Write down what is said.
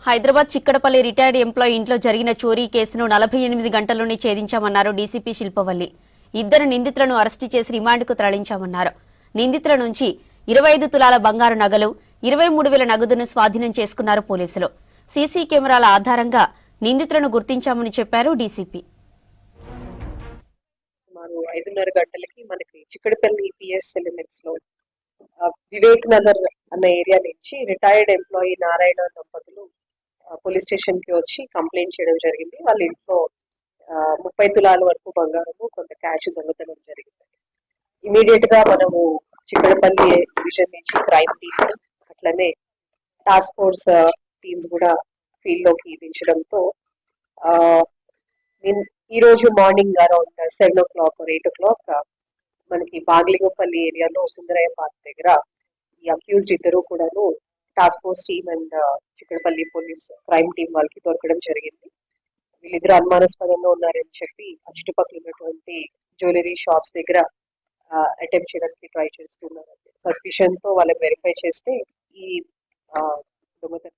Hyderabad Chikkadpally retired employee ఇంట్లో జరిగిన చోరీ కేసును 48 గంటల్లోనే ఛేదించామన్నారు డీసీపీ శిల్పవల్లి. ఇద్దరు నిందితులను అరెస్టు చేసి రిమాండ్కు తరలించామన్నారు. నిందితుల నుంచి 25 తులాల బంగారు నగలు, 23,000 నగదును స్వాధీనం చేసుకున్నారు పోలీసులు. సీసీ కెమెరాల ఆధారంగా నిందితులను గుర్తించామని చెప్పారు డీసీపీ. 5:30 గంటలకి మనకి చిక్కడపల్లి పిఎస్ లిమిట్స్ లో వివేక్ నగర్ అన్న ఏరియా నుంచి రిటైర్డ్ ఎంప్లాయీ నారాయణ దంపతులు పోలీస్ స్టేషన్ కి వచ్చి కంప్లైంట్ చేయడం జరిగింది. వాళ్ళ ఇంట్లో 30 తులాల వరకు బంగారము, కొంత క్యాష్ దొంగతనం జరిగింది. ఇమీడియట్ గా మనము చిక్కడపల్లి డివిజన్ నుంచి క్రైమ్ టీమ్స్ అట్లనే టాస్క్ ఫోర్స్ టీమ్స్ కూడా ఫీల్డ్ లోకి దించడంతో ఈ రోజు morning around 7 o'clock or 8 o'clock మనకి బాగ్లింగపల్లి ఏరియాలో సుందరయ్య పార్క్ దగ్గర ఈ అక్యూజ్డ్ ఇద్దరు కూడాను task force team and Chikkadpally police crime team వాళ్ళకి దొరకడం జరిగింది. వీళ్ళిద్దరు అనుమానాస్పదంగా ఉన్నారని చెప్పి ఆ చుట్టుపక్కల ఉన్నటువంటి జ్యువెలరీ షాప్స్ దగ్గర అటెంప్ట్ చేయడానికి ట్రై చేస్తున్నారు. సస్పిషన్ తో వాళ్ళని వెరిఫై చేస్తే ఈ దొంగతనం